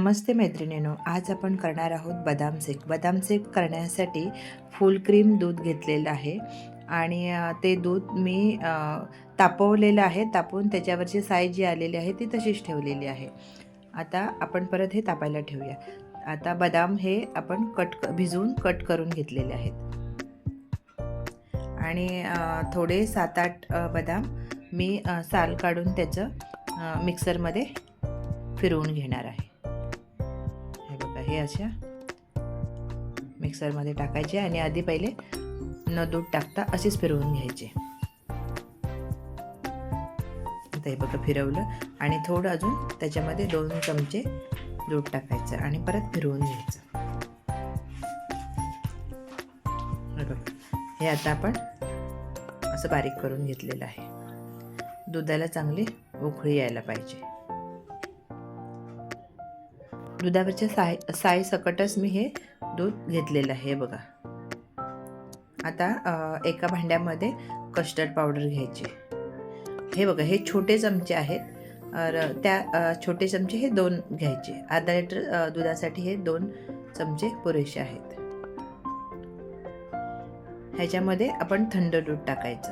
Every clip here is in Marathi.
नमस्ते मैत्रिणींनो, आज आपण करणार आहोत बदाम शेक. बदाम शेक करण्यासाठी फुल क्रीम दूध घेतलेलं आहे आणि ते दूध मी तापवलेलं आहे. तापवून त्याच्यावरची साय जी आलेली आहे ती तशीच ठेवलेली आहे. आता आपण परत हे तापायला ठेवूया. आता बदाम हे आपण भिजवून कट करून घेतलेले आहेत आणि थोडे 7-8 बदाम मी साल काढून त्याचं मिक्सरमध्ये फिरवून घेणार आहे. हे बघा, हे अशा मिक्सरमध्ये टाकायचे आणि आधी पहिले न दूध टाकता असेच फिरवून घ्यायचे. आता हे बघा फिरवलं आणि थोडं अजून त्याच्यामध्ये 2 चमचे दूध टाकायचं आणि परत फिरवून घ्यायचं. हे आता आपण असं बारीक करून घेतलेलं आहे. दुधाला चांगली उकळी यायला पाहिजे. दुधावरच्या साय सकटच मी हे दूध घेतलेलं आहे. बघा, आता एका भांड्यामध्ये कस्टर्ड पावडर घ्यायची. हे बघा, हे छोटे चमचे आहेत. त्या छोटे चमचे हे 2 घ्यायचे. अर्धा लिटर दुधासाठी हे 2 चमचे पुरेसे आहेत. ह्याच्यामध्ये आपण थंड दूध टाकायचं.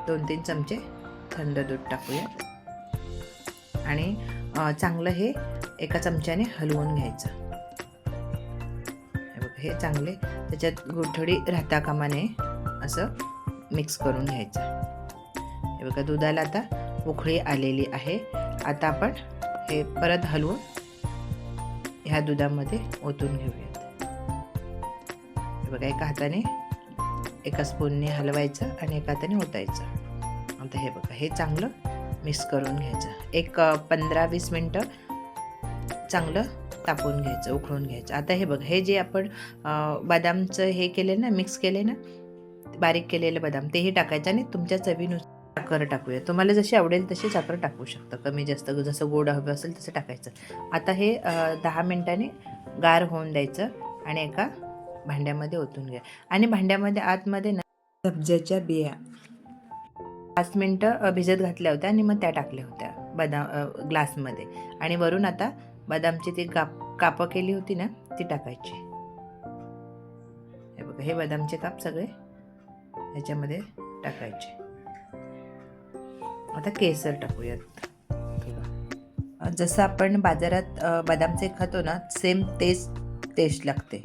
2-3 चमचे थंड दूध टाकूया आणि चांगलं हे एका चमच्याने हलवून घ्यायचं. हे बघा, हे चांगले त्याच्यात गुठळी राहता कामा नये असं मिक्स करून घ्यायचं. हे बघा, दुधाला आता उकळी आलेली आहे. आता आपण हे परत हलवून ह्या दुधामध्ये ओतून घेऊयात. हे बघा, एका हाताने एका स्पूनने हलवायचं आणि एका हाताने ओतायचं. आता हे बघा, हे चांगलं मिक्स करून घ्यायचं. एक 15-20 मिनटं चांगलं तापवून घ्यायचं, उकळून घ्यायचं. आता हे बघा, हे जे आपण बदामचं हे केले ना, मिक्स केले ना, बारीक केलेलं बदाम तेही टाकायचं आणि तुमच्या चवीनुसार साखर टाकूया. तुम्हाला जशी आवडेल तशी साखर टाकू शकता. कमी जास्त जसं गोड हवं असेल तसं टाकायचं. आता हे 10 मिनटांनी गार होऊन द्यायचं आणि एका भांड्यामध्ये ओतून घ्या. आणि भांड्यामध्ये आतमध्ये ना सब्जाच्या बिया 5 मिनटं भिजत घातल्या होत्या आणि मग त्या टाकल्या होत्या बदाम ग्लासमध्ये. आणि वरून आता बदामची ती कापं केली होती ना ती टाकायची. हे बघा, हे बदामचे काप सगळे ह्याच्यामध्ये टाकायचे. आता केसर टाकूयात. जसं आपण बाजारात बदामचे खातो ना, सेम तेच टेस्ट लागते.